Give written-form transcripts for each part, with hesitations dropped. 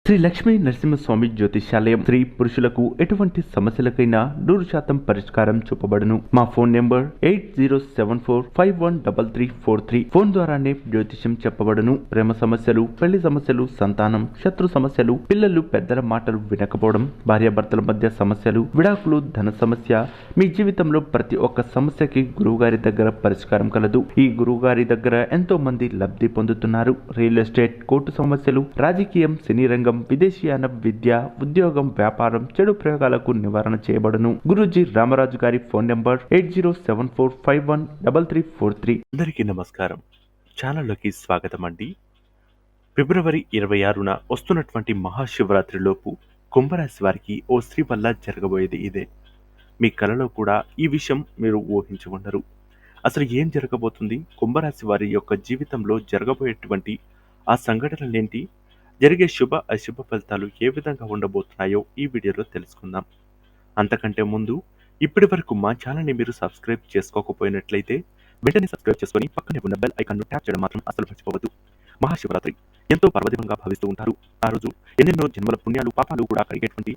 శ్రీ లక్ష్మీ నరసింహస్వామి జ్యోతిష్యాలయం స్త్రీ పురుషులకు ఎటువంటి సమస్యలకైనా 100% పరిష్కారం చూపబడును. మా ఫోన్ నెంబర్ 8074513343. ఫోన్ ద్వారానే జ్యోతిష్యం చెప్పబడును. ప్రేమ సమస్యలు, పెళ్లి సమస్యలు, సంతానం, శత్రు సమస్యలు, పిల్లలు పెద్దల మాటలు వినకపోవడం, భార్యాభర్తల మధ్య సమస్యలు, విడాకులు, ధన సమస్య, మీ జీవితంలో ప్రతి ఒక్క సమస్యకి గురువుగారి దగ్గర పరిష్కారం కలదు. ఈ గురువుగారి దగ్గర ఎంతో మంది లబ్ధి పొందుతున్నారు. రియల్ ఎస్టేట్, కోర్టు సమస్యలు, రాజకీయం, సినీ రంగం, విదేశీయాన, విద్య, ఉద్యోగం, వ్యాపారం, చెడు ప్రయోగాలకు నివారణ చేయబడును. గురూజీ రామరాజు గారి ఫోన్ నెంబర్ 8074513343. అందరికీ నమస్కారం. ఛానల్లోకి స్వాగతం అండి. ఫిబ్రవరి 26న వస్తున్నటువంటి మహాశివరాత్రిలోపు కుంభరాశి వారికి ఓ స్త్రీ వల్ల జరగబోయేది ఇదే. మీ కలలో కూడా ఈ విషయం మీరు ఊహించి ఉండరు. అసలు ఏం జరగబోతుంది, కుంభరాశి వారి యొక్క జీవితంలో జరగబోయేటువంటి ఆ సంఘటనలేంటి, జరిగే శుభ అశుభ ఫలితాలు ఏ విధంగా ఉండబోతున్నాయో ఈ వీడియోలో తెలుసుకుందాం. అంతకంటే ముందు ఇప్పటి వరకు మా ఛానల్ని మీరు సబ్స్క్రైబ్ చేసుకోకపోయినట్లయితే వెంటనే సబ్స్క్రైబ్ చేసుకొని పక్కనే ఉన్న బెల్ ఐకాన్ను ట్యాప్ చేయడం మాత్రం అసలు మర్చిపోవద్దు. మహాశివరాత్రి ఎంతో పర్వదినంగా భావిస్తూ ఉంటారు. ఆ రోజు ఎన్నెన్నో జన్మల పుణ్యాలు, పాపాలు కూడా కడిగేటువంటి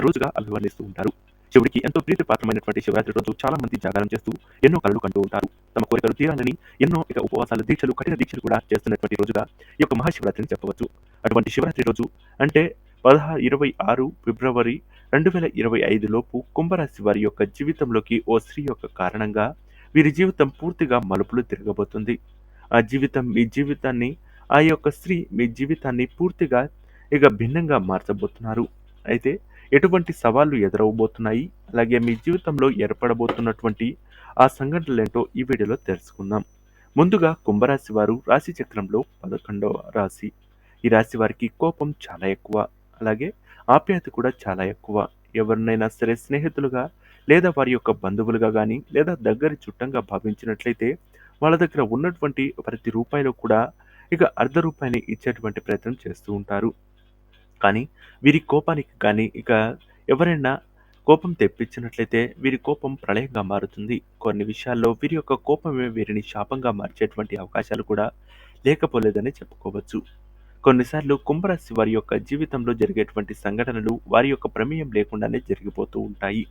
రోజుగా అభివర్ణిస్తూ ఉంటారు. శివుడికి ఎంతో ప్రీతిపాత్రమైనటువంటి శివరాత్రి రోజు చాలా మంది జాగరణ చేస్తూ ఎన్నో కళలు కంటూ ఉంటారు. తమ కోరికలు తీరాలని ఎన్నో ఉపవాసాల దీక్షలు, కఠిన దీక్షలు కూడా చేస్తున్నటువంటి రోజుగా ఈ యొక్క మహాశివరాత్రిని చెప్పవచ్చు. అటువంటి శివరాత్రి రోజు అంటే 26 ఫిబ్రవరి 2025 లోపు కుంభరాశి వారి యొక్క జీవితంలోకి ఓ స్త్రీ యొక్క కారణంగా వీరి జీవితం పూర్తిగా మలుపులు తిరగబోతుంది. ఆ జీవితం మీ జీవితాన్ని, ఆ యొక్క స్త్రీ మీ జీవితాన్ని పూర్తిగా భిన్నంగా మార్చబోతున్నారు. అయితే ఎటువంటి సవాళ్లు ఎదురవబోతున్నాయి, అలాగే మీ జీవితంలో ఏర్పడబోతున్నటువంటి ఆ సంఘటనలేంటో ఈ వీడియోలో తెలుసుకుందాం. ముందుగా కుంభరాశి వారు రాశి చక్రంలో 11వ రాశి. ఈ రాశి వారికి కోపం చాలా ఎక్కువ, అలాగే ఆప్యాయత కూడా చాలా ఎక్కువ. ఎవరినైనా సరే స్నేహితులుగా లేదా వారి యొక్క బంధువులుగా కానీ లేదా దగ్గరి చుట్టంగా భావించినట్లయితే వాళ్ళ దగ్గర ఉన్నటువంటి ప్రతి రూపాయలు కూడా అర్ధ రూపాయిని ఇచ్చేటువంటి ప్రయత్నం చేస్తూ ఉంటారు. కానీ వీరి కోపానికి కానీ ఎవరైనా కోపం తెప్పించినట్లయితే వీరి కోపం ప్రళయంగా మారుతుంది. కొన్ని విషయాల్లో వీరి యొక్క కోపమే వీరిని శాపంగా మార్చేటువంటి అవకాశాలు కూడా లేకపోలేదని చెప్పుకోవచ్చు. కొన్నిసార్లు కుంభరాశి వారి యొక్క జీవితంలో జరిగేటువంటి సంఘటనలు వారి యొక్క ప్రమేయం లేకుండానే జరిగిపోతూ ఉంటాయి.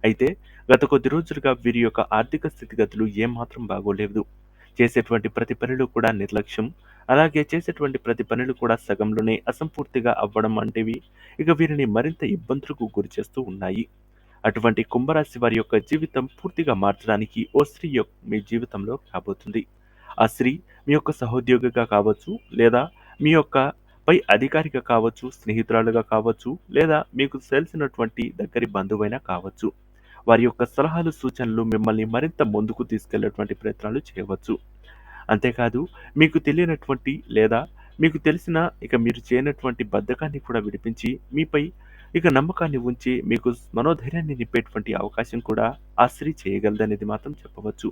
అయితే గత కొద్ది రోజులుగా వీరి యొక్క ఆర్థిక స్థితిగతులు ఏమాత్రం బాగోలేదు. చేసేటువంటి ప్రతి పనులు కూడా నిర్లక్ష్యం, అలాగే చేసేటువంటి ప్రతి పనులు కూడా సగంలోనే అసంపూర్తిగా అవ్వడం వంటివి వీరిని మరింత ఇబ్బందులకు గురి చేస్తూ ఉన్నాయి. అటువంటి కుంభరాశి వారి యొక్క జీవితం పూర్తిగా మార్చడానికి ఓ స్త్రీ మీ జీవితంలో రాబోతుంది. ఆ స్త్రీ మీ యొక్క సహోద్యోగిగా కావచ్చు, లేదా మీ యొక్క పై అధికారిగా కావచ్చు, స్నేహితురాలుగా కావచ్చు, లేదా మీకు తెలిసినటువంటి దగ్గరి బంధువైనా కావచ్చు. వారి యొక్క సలహాలు, సూచనలు మిమ్మల్ని మరింత ముందుకు తీసుకెళ్లేటువంటి ప్రయత్నాలు చేయవచ్చు. అంతేకాదు మీకు తెలియనటువంటి లేదా మీకు తెలిసిన మీరు చేయనటువంటి బద్ధకాన్ని కూడా విడిపించి మీపై నమ్మకాన్ని ఉంచి మీకు మనోధైర్యాన్ని నింపేటువంటి అవకాశం కూడా ఆ స్త్రీ చేయగలదనేది మాత్రం చెప్పవచ్చు.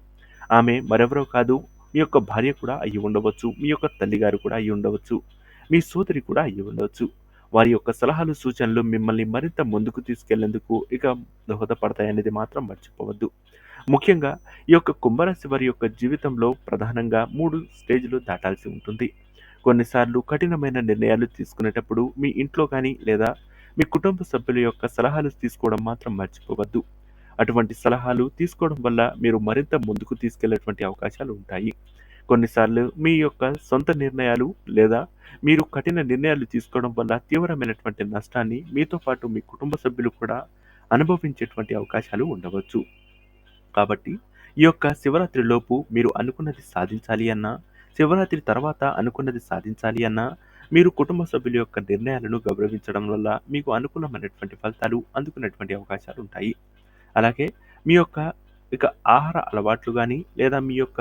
ఆమె మరెవరో కాదు, మీ యొక్క భార్య కూడా అయ్యి ఉండవచ్చు, మీ యొక్క తల్లిగారు కూడా అయ్యి ఉండవచ్చు, మీ సోదరి కూడా అయ్యి ఉండవచ్చు. వారి యొక్క సలహాలు, సూచనలు మిమ్మల్ని మరింత ముందుకు తీసుకెళ్లేందుకు దోహదపడతాయనేది మాత్రం మర్చిపోవద్దు. ముఖ్యంగా ఈ యొక్క కుంభరాశి వారి యొక్క జీవితంలో ప్రధానంగా 3 స్టేజ్లు దాటాల్సి ఉంటుంది. కొన్నిసార్లు కఠినమైన నిర్ణయాలు తీసుకునేటప్పుడు మీ ఇంట్లో కానీ లేదా మీ కుటుంబ సభ్యుల యొక్క సలహాలు తీసుకోవడం మాత్రం మర్చిపోవద్దు. అటువంటి సలహాలు తీసుకోవడం వల్ల మీరు మరింత ముందుకు తీసుకెళ్లేటువంటి అవకాశాలు ఉంటాయి. కొన్నిసార్లు మీ యొక్క సొంత నిర్ణయాలు లేదా మీరు కఠిన నిర్ణయాలు తీసుకోవడం వల్ల తీవ్రమైనటువంటి నష్టాన్ని మీతో పాటు మీ కుటుంబ సభ్యులు కూడా అనుభవించేటువంటి అవకాశాలు ఉండవచ్చు. కాబట్టి ఈ యొక్క శివరాత్రి లోపు మీరు అనుకున్నది సాధించాలి అన్నా, శివరాత్రి తర్వాత అనుకున్నది సాధించాలి అన్నా, మీరు కుటుంబ సభ్యుల యొక్క నిర్ణయాలను గౌరవించడం వల్ల మీకు అనుకూలమైనటువంటి ఫలితాలు అందుకునేటువంటి అవకాశాలు ఉంటాయి. అలాగే మీ యొక్క ఆహార అలవాట్లు కానీ లేదా మీ యొక్క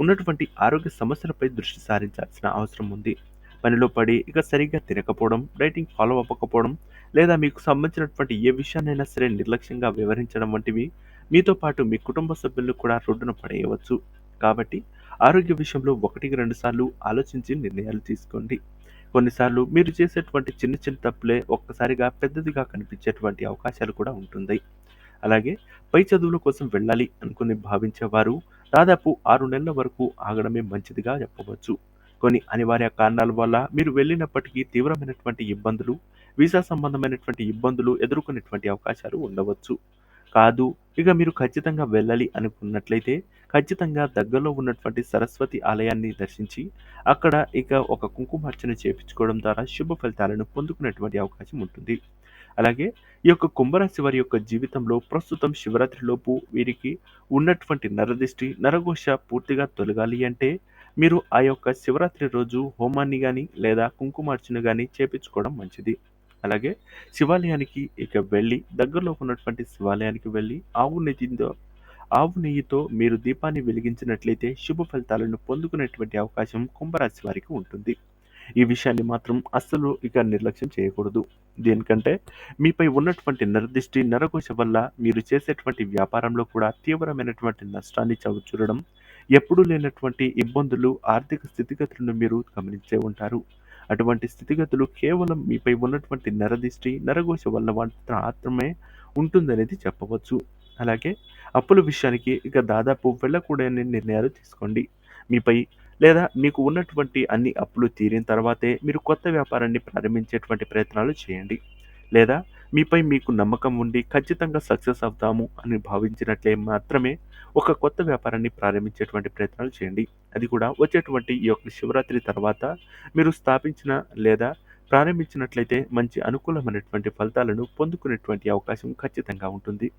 ఉన్నటువంటి ఆరోగ్య సమస్యలపై దృష్టి సారించాల్సిన అవసరం ఉంది. పనిలో పడి సరిగ్గా తినకపోవడం, డైటింగ్ ఫాలో అవ్వకపోవడం, లేదా మీకు సంబంధించినటువంటి ఏ విషయాన్నైనా సరే నిర్లక్ష్యంగా వివరించడం వంటివి మీతో పాటు మీ కుటుంబ సభ్యులను కూడా రోడ్డున పడేయవచ్చు. కాబట్టి ఆరోగ్య విషయంలో 1-2 సార్లు ఆలోచించి నిర్ణయాలు తీసుకోండి. కొన్నిసార్లు మీరు చేసేటువంటి చిన్న చిన్న తప్పులే ఒక్కసారిగా పెద్దదిగా కనిపించేటువంటి అవకాశాలు కూడా ఉంటుంది. అలాగే పై చదువుల కోసం వెళ్ళాలి అనుకుని భావించేవారు దాదాపు 6 నెలల వరకు ఆగడమే మంచిదిగా చెప్పవచ్చు. కొన్ని అనివార్య కారణాల వల్ల మీరు వెళ్ళినప్పటికీ తీవ్రమైనటువంటి ఇబ్బందులు, వీసా సంబంధమైనటువంటి ఇబ్బందులు ఎదుర్కొనేటువంటి అవకాశాలు ఉండవచ్చు. కాదు, ఇక మీరు ఖచ్చితంగా వెళ్ళాలి అనుకున్నట్లయితే ఖచ్చితంగా దగ్గరలో ఉన్నటువంటి సరస్వతి ఆలయాన్ని దర్శించి అక్కడ ఇక ఒక కుంకుమార్చన చేపించుకోవడం ద్వారా శుభ ఫలితాలను పొందుకునేటువంటి అవకాశం ఉంటుంది. అలాగే ఈ యొక్క కుంభరాశి వారి యొక్క జీవితంలో ప్రస్తుతం శివరాత్రిలోపు వీరికి ఉన్నటువంటి నరదిష్టి, నరఘోష పూర్తిగా తొలగాలి అంటే మీరు ఆ యొక్క శివరాత్రి రోజు హోమాన్ని గాని లేదా కుంకుమార్చన గాని చేపించుకోవడం మంచిది. అలాగే శివాలయానికి ఇక వెళ్ళి దగ్గరలో ఉన్నటువంటి శివాలయానికి వెళ్ళి ఆవు నెయ్యితో మీరు దీపాన్ని వెలిగించినట్లయితే శుభ ఫలితాలను పొందుకునేటువంటి అవకాశం కుంభరాశి వారికి ఉంటుంది. ఈ విషయాన్ని మాత్రం అస్సలు ఇక నిర్లక్ష్యం చేయకూడదు. దేనికంటే మీపై ఉన్నటువంటి నరదిష్టి, నరఘోష వల్ల మీరు చేసేటువంటి వ్యాపారంలో కూడా తీవ్రమైనటువంటి నష్టాన్ని చవిచూడడం, ఎప్పుడూ లేనటువంటి ఇబ్బందులు, ఆర్థిక స్థితిగతులను మీరు గమనించే ఉంటారు. అటువంటి స్థితిగతులు కేవలం మీపై ఉన్నటువంటి నరదిష్టి, నరఘోష వల్ల మాత్రమే ఉంటుందనేది చెప్పవచ్చు. అలాగే అప్పుల విషయానికి ఇక దాదాపు వెళ్ళకూడని నిర్ణయాలు తీసుకోండి. మీపై లేదా మీకు ఉన్నటువంటి అన్ని అప్పులు తీరిన తర్వాతే మీరు కొత్త వ్యాపారాన్ని ప్రారంభించేటువంటి ప్రయత్నాలు చేయండి. లేదా మీపై మీకు నమ్మకం ఉండి ఖచ్చితంగా సక్సెస్ అవుతాము అని భావించినట్లే మాత్రమే ఒక కొత్త వ్యాపారాన్ని ప్రారంభించేటువంటి ప్రయత్నాలు చేయండి. అది కూడా వచ్చేటువంటి ఈ యొక్క శివరాత్రి తర్వాత మీరు స్థాపించిన లేదా ప్రారంభించినట్లయితే మంచి అనుకూలమైనటువంటి ఫలితాలను పొందుకునేటువంటి అవకాశం ఖచ్చితంగా ఉంటుంది.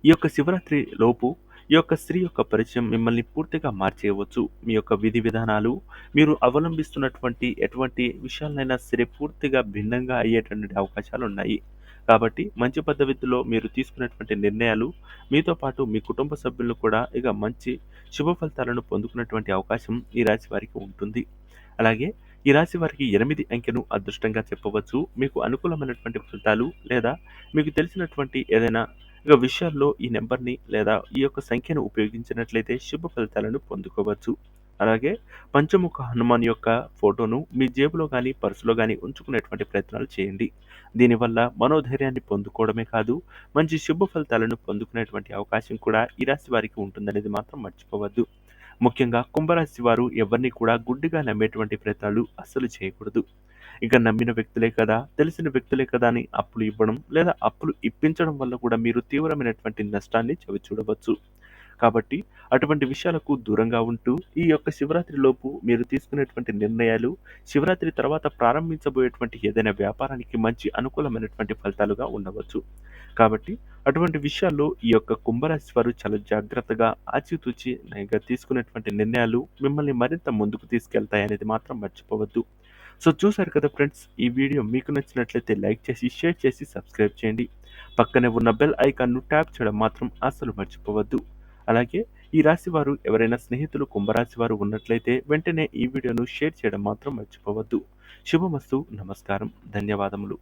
ఈ యొక్క శివరాత్రి లోపు ఈ యొక్క స్త్రీ యొక్క పరిచయం మిమ్మల్ని పూర్తిగా మార్చేయవచ్చు. మీ యొక్క విధి విధానాలు, మీరు అవలంబిస్తున్నటువంటి ఎటువంటి విషయాలైనా సరే పూర్తిగా భిన్నంగా అయ్యేటువంటి అవకాశాలు ఉన్నాయి. కాబట్టి మంచి పద్ధతిలో మీరు తీసుకునేటువంటి నిర్ణయాలు మీతో పాటు మీ కుటుంబ సభ్యులను కూడా ఇక మంచి శుభ ఫలితాలను పొందుకునేటువంటి అవకాశం ఈ రాశి వారికి ఉంటుంది. అలాగే ఈ రాశి వారికి 8 అంకెను అదృష్టంగా చెప్పవచ్చు. మీకు అనుకూలమైనటువంటి ఫలితాలు లేదా మీకు తెలిసినటువంటి ఏదైనా విషయాల్లో ఈ నెంబర్‌ని లేదా ఈ యొక్క సంఖ్యను ఉపయోగించినట్లయితే శుభ ఫలితాలను పొందుకోవచ్చు. అలాగే పంచముఖ హనుమాన్ యొక్క ఫోటోను మీ జేబులో గాని, పర్సులో గాని ఉంచుకునేటువంటి ప్రయత్నాలు చేయండి. దీనివల్ల మనోధైర్యాన్ని పొందుకోవడమే కాదు, మంచి శుభ ఫలితాలను పొందుకునేటువంటి అవకాశం కూడా ఈ రాశి వారికి ఉంటుందనేది మాత్రం మర్చిపోవద్దు. ముఖ్యంగా కుంభరాశి వారు ఎవరిని కూడా గుడ్డిగా నమ్మేటువంటి ప్రయత్నాలు అస్సలు చేయకూడదు. ఇక నమ్మిన వ్యక్తులే కదా, తెలిసిన వ్యక్తులే కదా అని అప్పులు ఇవ్వడం లేదా అప్పులు ఇప్పించడం వల్ల కూడా మీరు తీవ్రమైనటువంటి నష్టాన్ని చవిచూడవచ్చు. కాబట్టి అటువంటి విషయాలకు దూరంగా ఉంటూ ఈ యొక్క శివరాత్రి లోపు మీరు తీసుకునేటువంటి నిర్ణయాలు శివరాత్రి తర్వాత ప్రారంభించబోయేటువంటి ఏదైనా వ్యాపారానికి మంచి అనుకూలమైనటువంటి ఫలితాలుగా ఉండవచ్చు. కాబట్టి అటువంటి విషయాల్లో ఈ యొక్క కుంభరాశి వారు చాలా జాగ్రత్తగా ఆచితూచి తీసుకునేటువంటి నిర్ణయాలు మిమ్మల్ని మరింత ముందుకు తీసుకెళ్తాయనేది మాత్రం మర్చిపోవద్దు. సో చూసారు కదా ఫ్రెండ్స్, ఈ వీడియో మీకు నచ్చినట్లయితే లైక్ చేసి, షేర్ చేసి, సబ్స్క్రైబ్ చేయండి. పక్కనే ఉన్న బెల్ ఐకాన్ను ట్యాప్ చేయడం మాత్రం అస్సలు మర్చిపోవద్దు. అలాగే ఈ రాశి వారు ఎవరైనా స్నేహితులు కుంభరాశి వారు ఉన్నట్లయితే వెంటనే ఈ వీడియోను షేర్ చేయడం మాత్రం మర్చిపోవద్దు. శుభమస్తు. నమస్కారం. ధన్యవాదములు.